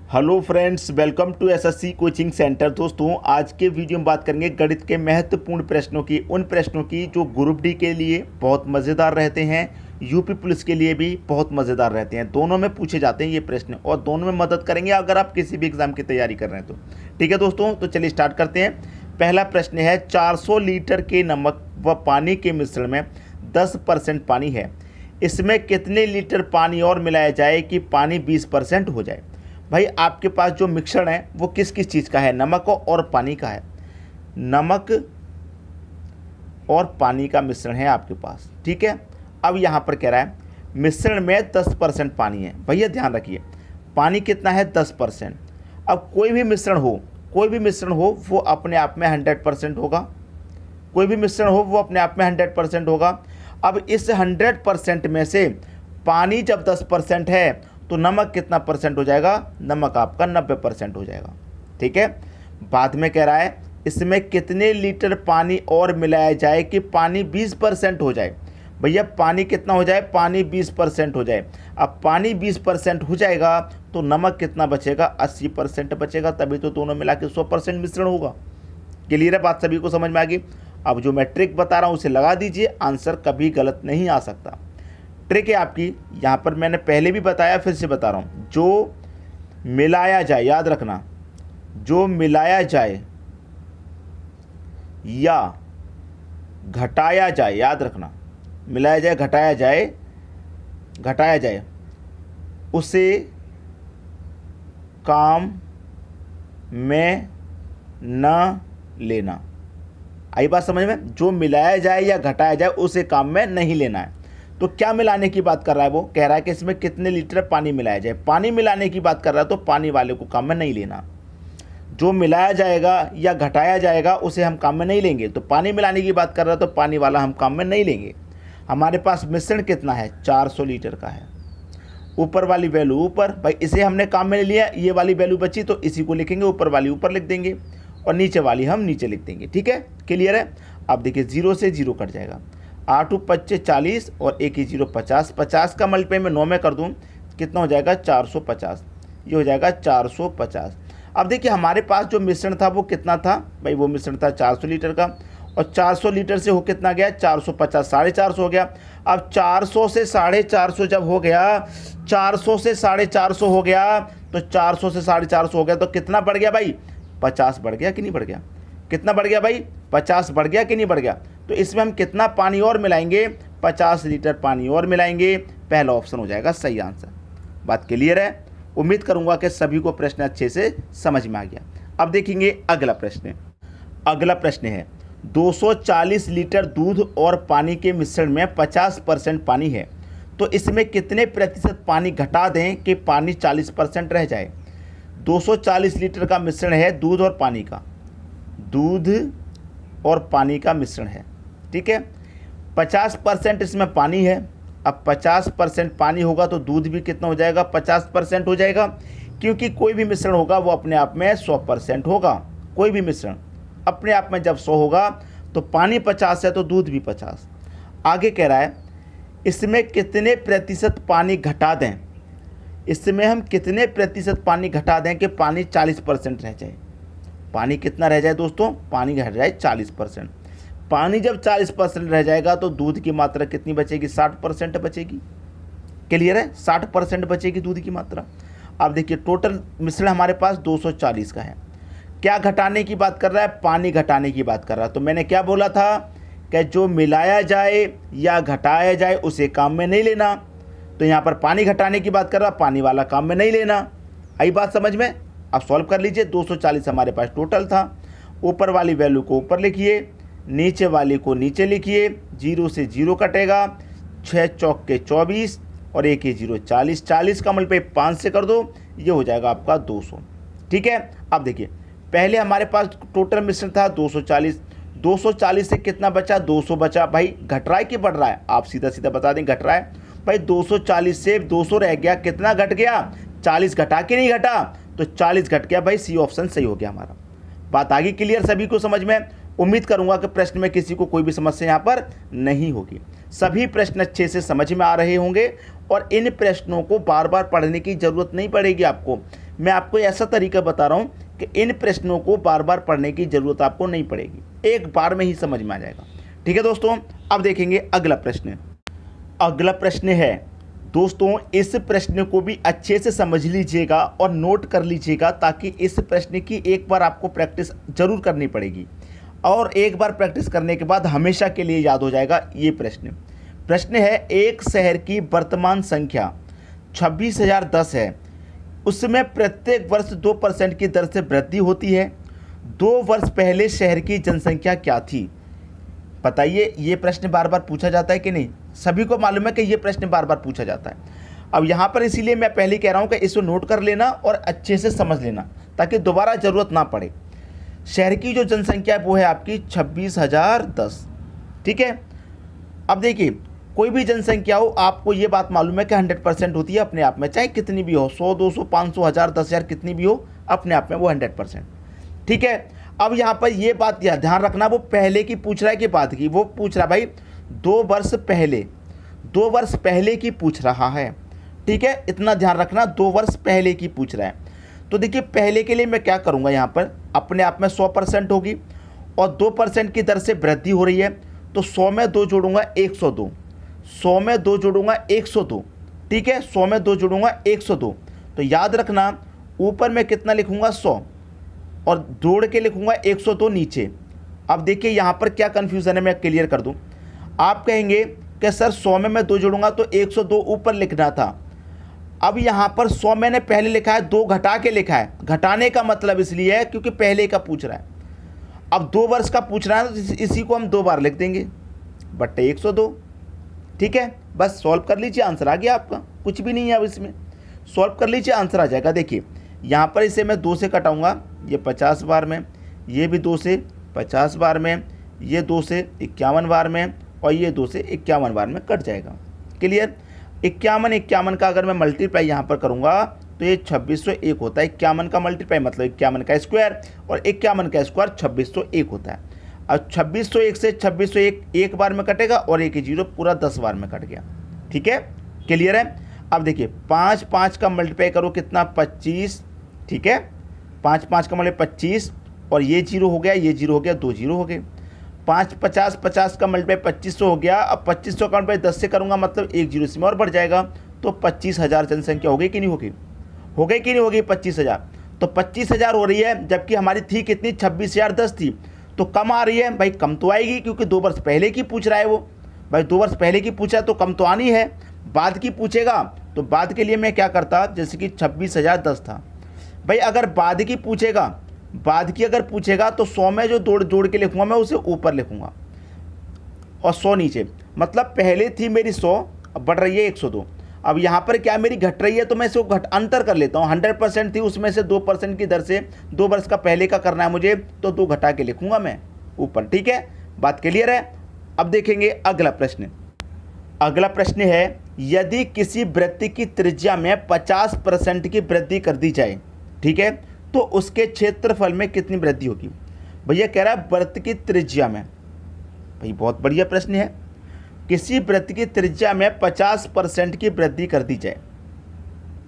Hello friends, welcome to SSC coaching centre. दोस्तों, आज के वीडियो में बात करेंगे गणित के महत्वपूर्ण प्रश्नों की, उन प्रश्नों की जो ग्रुप डी के लिए बहुत मज़ेदार रहते हैं, यूपी पुलिस के लिए भी बहुत मज़ेदार रहते हैं। दोनों में पूछे जाते हैं ये प्रश्न और दोनों में मदद करेंगे अगर आप किसी भी एग्ज़ाम की तैयारी कर रहे हैं तो। ठीक है दोस्तों, तो चलिए स्टार्ट करते हैं। पहला प्रश्न है, 400 लीटर के नमक व पानी के मिश्रण में 10% पानी है, इसमें कितने लीटर पानी और मिलाया जाए कि पानी 20% हो जाए। भाई, आपके पास जो मिश्रण है वो किस किस चीज़ का है? नमक और पानी का है। नमक और पानी का मिश्रण है आपके पास। ठीक है, अब यहाँ पर कह रहा है मिश्रण में 10% पानी है। भैया ध्यान रखिए, पानी कितना है? 10%। अब कोई भी मिश्रण हो वो अपने आप में 100% होगा। कोई भी मिश्रण हो वो अपने आप में 100% होगा। अब इस 100% में से पानी जब 10% है तो नमक कितना परसेंट हो जाएगा? नमक आपका 90% हो जाएगा। ठीक है, बाद में कह रहा है इसमें कितने लीटर पानी और मिलाया जाए कि पानी 20% हो जाए। भैया, पानी कितना हो जाए? पानी 20% हो जाए। अब पानी 20% हो जाएगा तो नमक कितना बचेगा? 80% बचेगा, तभी तो दोनों मिला के 100% मिश्रण होगा। क्लियर है बात? सभी को समझ में आ गई? अब जो मैं ट्रिक बता रहा हूँ उसे लगा दीजिए, आंसर कभी गलत नहीं आ सकता। ट्रिक है आपकी, यहाँ पर मैंने पहले भी बताया, फिर से बता रहा हूँ। जो मिलाया जाए, याद रखना, जो मिलाया जाए या घटाया जाए, याद रखना, मिलाया जाए, घटाया जाए, उसे काम में न लेना। आई बात समझ में? जो मिलाया जाए या घटाया जाए उसे काम में नहीं लेना है। तो क्या मिलाने की बात कर रहा है? वो कह रहा है कि इसमें कितने लीटर पानी मिलाया जाए। पानी मिलाने की बात कर रहा है तो पानी वाले को काम में नहीं लेना। जो मिलाया जाएगा या घटाया जाएगा उसे हम काम में नहीं लेंगे। तो पानी मिलाने की बात कर रहा है तो पानी वाला हम काम में नहीं लेंगे। हमारे पास मिश्रण कितना है? 400 लीटर का है। ऊपर वाली वैल्यू ऊपर, भाई इसे हमने काम में ले लिया, ये वाली वैल्यू बची तो इसी को लिखेंगे, ऊपर वाली ऊपर लिख देंगे और नीचे वाली हम नीचे लिख देंगे। ठीक है, क्लियर है? अब देखिए, 0 से 0 कट जाएगा। 8 × 5 = 40 और 1 × 0 = 50। 50 का मल्टीप्लाई में 9 में कर दूं, कितना हो जाएगा? 450। ये हो जाएगा 450। अब देखिए, हमारे पास जो मिश्रण था वो कितना था? भाई वो मिश्रण था 400 लीटर का, और 400 लीटर से हो कितना गया? 450, 450 हो गया। अब 400 से 450 जब हो गया, 400 से 450 हो गया, तो 400 से 450 हो गया तो कितना बढ़ गया भाई? 50 बढ़ गया कि नहीं बढ़ गया? कितना बढ़ गया भाई? 50 बढ़ गया कि नहीं बढ़ गया? तो इसमें हम कितना पानी और मिलाएंगे? 50 लीटर पानी और मिलाएंगे। पहला ऑप्शन हो जाएगा सही आंसर। बात क्लियर है? उम्मीद करूंगा कि सभी को प्रश्न अच्छे से समझ में आ गया। अब देखेंगे अगला प्रश्न। अगला प्रश्न है, 240 लीटर दूध और पानी के मिश्रण में 50% पानी है, तो इसमें कितने प्रतिशत पानी घटा दें कि पानी 40% रह जाए। 240 लीटर का मिश्रण है दूध और पानी का, दूध और पानी का मिश्रण है। ठीक है, 50% इसमें पानी है। अब 50% पानी होगा तो दूध भी कितना हो जाएगा? 50% हो जाएगा, क्योंकि कोई भी मिश्रण होगा वो अपने आप में 100% होगा। कोई भी मिश्रण अपने आप में जब 100 होगा तो पानी 50 है तो दूध भी 50। आगे कह रहा है इसमें कितने प्रतिशत पानी घटा दें। इसमें हम कितने प्रतिशत पानी घटा दें कि पानी 40% रह जाए। पानी कितना रह जाए दोस्तों? पानी रह जाए 40%। पानी जब 40% रह जाएगा तो दूध की मात्रा कितनी बचेगी? 60% बचेगी। क्लियर है? 60% बचेगी दूध की मात्रा। अब देखिए, टोटल मिश्रण हमारे पास 240 का है। क्या घटाने की बात कर रहा है? पानी घटाने की बात कर रहा है। तो मैंने क्या बोला था कि जो मिलाया जाए या घटाया जाए उसे काम में नहीं लेना। तो यहाँ पर पानी घटाने की बात कर रहा है, पानी वाला काम में नहीं लेना। आई बात समझ में? अब सॉल्व कर लीजिए। 240 हमारे पास टोटल था। ऊपर वाली वैल्यू को ऊपर लिखिए, नीचे वाली को नीचे लिखिए। 0 से 0 कटेगा, 6 चौक के 24 और 1 × 0 = 40। 40 का मल्टीप्लाई 5 से कर दो, ये हो जाएगा आपका 200। ठीक है, अब देखिए, पहले हमारे पास टोटल मिश्रण था 240। 240 से कितना बचा? 200 बचा। भाई घट रहा है कि बढ़ रहा है? आप सीधा सीधा बता दें, घट रहा है। भाई 240 से 200 रह गया, कितना घट गया? 40 घटा कि नहीं घटा? तो 40 घट गया। भाई सी ऑप्शन सही हो गया हमारा। बात आगे क्लियर? सभी को समझ में? उम्मीद करूंगा कि प्रश्न में किसी को कोई भी समस्या यहाँ पर नहीं होगी। सभी प्रश्न अच्छे से समझ में आ रहे होंगे और इन प्रश्नों को बार बार पढ़ने की ज़रूरत नहीं पड़ेगी आपको। मैं आपको ऐसा तरीका बता रहा हूँ कि इन प्रश्नों को बार बार पढ़ने की ज़रूरत आपको नहीं पड़ेगी, एक बार में ही समझ में आ जाएगा। ठीक है दोस्तों, अब देखेंगे अगला प्रश्न। अगला प्रश्न है दोस्तों, इस प्रश्न को भी अच्छे से समझ लीजिएगा और नोट कर लीजिएगा, ताकि इस प्रश्न की एक बार आपको प्रैक्टिस जरूर करनी पड़ेगी और एक बार प्रैक्टिस करने के बाद हमेशा के लिए याद हो जाएगा ये प्रश्न। प्रश्न है, एक शहर की वर्तमान संख्या 26,010 है, उसमें प्रत्येक वर्ष 2% की दर से वृद्धि होती है। 2 वर्ष पहले शहर की जनसंख्या क्या थी? बताइए, ये प्रश्न बार बार पूछा जाता है कि नहीं? सभी को मालूम है कि ये प्रश्न बार बार पूछा जाता है। अब यहाँ पर इसीलिए मैं पहले कह रहा हूँ कि इसको नोट कर लेना और अच्छे से समझ लेना, ताकि दोबारा ज़रूरत ना पड़े। शहर की जो जनसंख्या है वो है आपकी 26,010। ठीक है, अब देखिए, कोई भी जनसंख्या हो, आपको ये बात मालूम है कि 100% होती है अपने आप में, चाहे कितनी भी हो, 100, 200, 500, 1000, 10,000 कितनी भी हो, अपने आप में वो 100%। ठीक है, अब यहाँ पर ये बात ध्यान रखना, वो पहले की पूछ रहा है कि बाद की? वो पूछ रहा है भाई 2 वर्ष पहले, 2 वर्ष पहले की पूछ रहा है। ठीक है, इतना ध्यान रखना, 2 वर्ष पहले की पूछ रहा है। तो देखिए, पहले के लिए मैं क्या करूँगा, यहाँ पर अपने आप में 100% होगी और 2% की दर से वृद्धि हो रही है, तो 100 में 2 जोड़ूंगा 102, 100 में 2 जोड़ूंगा 102। ठीक है, 100 में 2 जोड़ूंगा 102। तो याद रखना, ऊपर में कितना लिखूंगा 100 और जोड़ के लिखूंगा 102 नीचे। अब देखिए यहाँ पर क्या कन्फ्यूज़न है, मैं क्लियर कर दूं। आप कहेंगे कि सर 100 में मैं 2 जोड़ूंगा तो 102 ऊपर लिखना था। अब यहाँ पर 100 मैंने पहले लिखा है, 2 घटा के लिखा है। घटाने का मतलब इसलिए है क्योंकि पहले का पूछ रहा है। अब 2 वर्ष का पूछ रहा है तो इसी को हम 2 बार लिख देंगे, बट्टे 102। ठीक है, बस सॉल्व कर लीजिए, आंसर आ गया आपका। कुछ भी नहीं है अब इसमें, सॉल्व कर लीजिए, आंसर आ जाएगा। देखिए यहाँ पर इसे मैं 2 से कटाऊँगा, ये 50 बार में, ये भी 2 से 50 बार में, ये 2 से 51 बार में और ये 2 से 51 बार में कट जाएगा। क्लियर? 51 का अगर मैं मल्टीप्लाई यहाँ पर करूँगा तो ये 2601 होता है। 51 का मल्टीप्लाई मतलब 51 का स्क्वायर, और 51 का स्क्वायर 2601 होता है। अब 2601 से 2601 एक बार में कटेगा और एक ही जीरो पूरा 10 बार में कट गया। ठीक है, क्लियर है? अब देखिए 5 का मल्टीप्लाई करो कितना, 25। ठीक है, 5 का मल्टीप्लाई 25 और ये जीरो हो गया, ये जीरो हो गया, 2 जीरो हो गए। 50 का मल्टीप्लाई 2500 हो गया। अब 2500 का मल्टीप्लाई 10 से करूँगा मतलब एक जीरो इसमें और बढ़ जाएगा, तो 25,000 जनसंख्या हो गई कि नहीं होगी? हो गई कि नहीं होगी? 25,000। तो 25,000 हो रही है, जबकि हमारी थी कितनी, 26,010 थी। तो कम आ रही है भाई, कम तो आएगी क्योंकि 2 वर्ष पहले की पूछ रहा है वो। भाई 2 वर्ष पहले की पूछा तो कम तो आनी है। बाद की पूछेगा तो बाद के लिए मैं क्या करता, जैसे कि 26,010 था भाई, अगर बाद की पूछेगा, बाद की अगर पूछेगा तो 100 में जो जोड़ के लिखूंगा मैं उसे ऊपर लिखूंगा और 100 नीचे। मतलब पहले थी मेरी 100, अब बढ़ रही है 102। अब यहाँ पर क्या मेरी घट रही है तो मैं इसको अंतर कर लेता हूँ। 100% थी, उसमें से 2% की दर से 2 वर्ष का पहले का करना है मुझे, तो 2 घटा के लिखूंगा मैं ऊपर। ठीक है, बात क्लियर है? अब देखेंगे अगला प्रश्न। अगला प्रश्न है, यदि किसी वृत्त की त्रिज्या में 50% की वृद्धि कर दी जाए, ठीक है, तो उसके क्षेत्रफल में कितनी वृद्धि होगी? भैया कह रहा है वृत्त की त्रिज्या में। भाई बहुत बढ़िया प्रश्न है। किसी वृत्त की त्रिज्या में 50% की वृद्धि कर दी जाए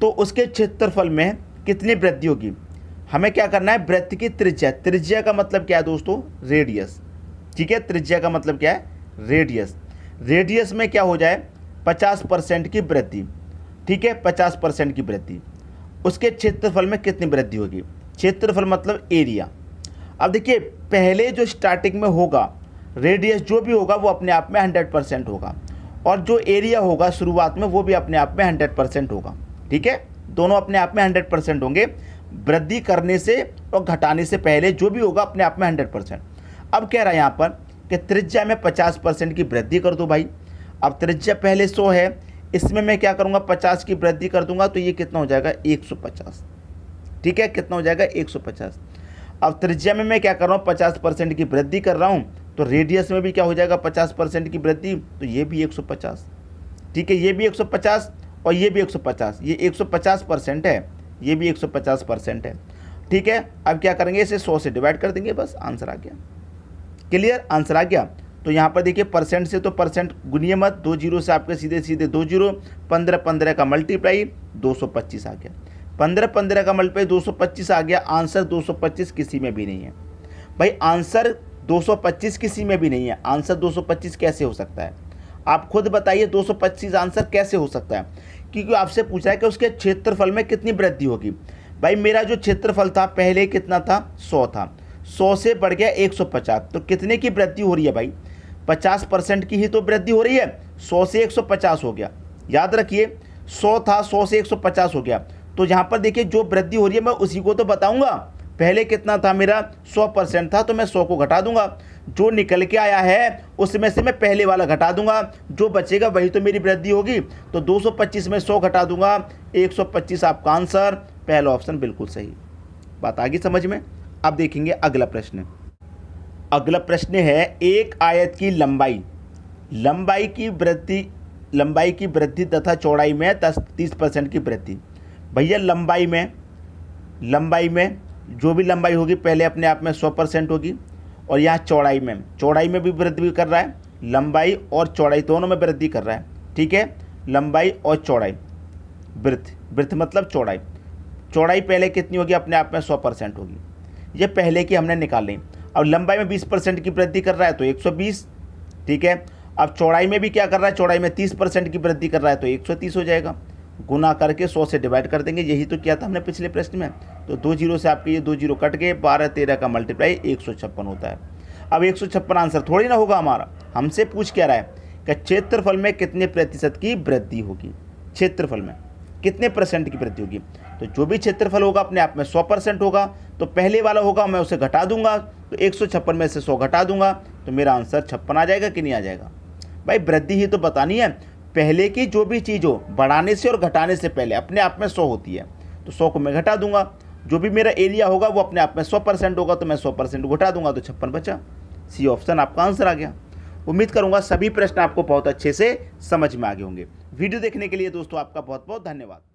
तो उसके क्षेत्रफल में कितनी वृद्धि होगी? हमें क्या करना है, वृत्त की त्रिज्या। त्रिज्या का मतलब क्या है दोस्तों? रेडियस। ठीक है, त्रिज्या का मतलब क्या है? रेडियस। रेडियस में क्या हो जाए, 50% की वृद्धि। ठीक है, 50% की वृद्धि, उसके क्षेत्रफल में कितनी वृद्धि होगी? क्षेत्रफल मतलब एरिया। अब देखिए पहले जो स्टार्टिंग में होगा रेडियस जो भी होगा वो अपने आप में 100% होगा, और जो एरिया होगा शुरुआत में वो भी अपने आप में 100% होगा। ठीक है, दोनों अपने आप में 100% होंगे। वृद्धि करने से और घटाने से पहले जो भी होगा अपने आप में 100%। अब कह रहा है यहाँ पर कि त्रिज्या में 50% की वृद्धि कर दो भाई। अब त्रिज्या पहले 100 है, इसमें मैं क्या करूँगा, 50 की वृद्धि कर दूंगा तो ये कितना हो जाएगा, 150। ठीक है, कितना हो जाएगा, 150। अब त्रिज्या में मैं क्या कर रहा हूँ, 50% की वृद्धि कर रहा हूँ, तो रेडियस में भी क्या हो जाएगा, 50% की वृद्धि, तो ये भी 150। ठीक है, ये भी 150 और ये भी 150। ये 150% है, ये भी 150% है। ठीक है, अब क्या करेंगे, इसे 100 से डिवाइड कर देंगे, बस आंसर आ गया। क्लियर, आंसर आ गया। तो यहाँ पर देखिए परसेंट से तो परसेंट गुनिए मत, 2 जीरो से आपके सीधे सीधे 2 जीरो, 15 का मल्टीप्लाई 225 आ गया। 15 का मल्टीप्लाई 225 आ गया, आंसर 225 किसी में भी नहीं है। भाई आंसर 225 किसी में भी नहीं है, आंसर 225 कैसे हो सकता है? आप खुद बताइए 225 आंसर कैसे हो सकता है? क्योंकि आपसे पूछा है कि उसके क्षेत्रफल में कितनी वृद्धि होगी। भाई मेरा जो क्षेत्रफल था पहले कितना था, 100 था, 100 से बढ़ गया 150, तो कितने की वृद्धि हो रही है भाई? 50% की ही तो वृद्धि हो रही है। 100 से 150 हो गया, याद रखिए 100 था, 100 से 150 हो गया। तो यहाँ पर देखिए जो वृद्धि हो रही है मैं उसी को तो बताऊंगा। पहले कितना था मेरा, 100% था, तो मैं 100 को घटा दूंगा, जो निकल के आया है उसमें से मैं पहले वाला घटा दूंगा, जो बचेगा वही तो मेरी वृद्धि होगी। तो 225 में 100 घटा दूंगा, 125 आपका आंसर, पहला ऑप्शन बिल्कुल सही। बात आ गई समझ में? अब देखेंगे अगला प्रश्न। अगला प्रश्न है एक आयत की लंबाई की वृद्धि तथा चौड़ाई में 30% की वृद्धि। भैया लंबाई में जो भी लंबाई होगी पहले अपने आप में 100% होगी, और यहाँ चौड़ाई में भी वृद्धि कर रहा है, लंबाई और चौड़ाई दोनों में वृद्धि कर रहा है, ठीक है। लंबाई और चौड़ाई, वृद्धि मतलब चौड़ाई पहले कितनी होगी, अपने आप में 100% होगी, ये पहले की हमने निकाल ली। अब लंबाई में 20% की वृद्धि कर रहा है तो 120, ठीक है। अब चौड़ाई में भी क्या कर रहा है, चौड़ाई में 30% की वृद्धि कर रहा है तो 130 हो जाएगा, गुना करके 100 से डिवाइड कर देंगे, यही तो किया था हमने पिछले प्रश्न में। तो 2 जीरो से आपके ये 2 जीरो कट गए, 12-13 का मल्टीप्लाई 156 होता है। अब 156 आंसर थोड़ी ना होगा हमारा, हमसे पूछ क्या रहा है कि क्षेत्रफल में कितने प्रतिशत की वृद्धि होगी, क्षेत्रफल में कितने परसेंट की वृद्धि होगी। तो जो भी क्षेत्रफल होगा अपने आप में 100% होगा, तो पहले वाला होगा मैं उसे घटा दूंगा, तो 156 में से 100 घटा दूंगा, तो मेरा आंसर 56 आ जाएगा कि नहीं आ जाएगा? भाई वृद्धि ही तो बतानी है, पहले की जो भी चीज़ हो बढ़ाने से और घटाने से पहले अपने आप में 100 होती है, तो 100 को मैं घटा दूंगा, जो भी मेरा एरिया होगा वो अपने आप में 100% होगा, तो मैं 100% घटा दूंगा, तो 56 बचा। सी ऑप्शन आपका आंसर आ गया। उम्मीद करूंगा सभी प्रश्न आपको बहुत अच्छे से समझ में आ गए होंगे। वीडियो देखने के लिए दोस्तों आपका बहुत बहुत धन्यवाद।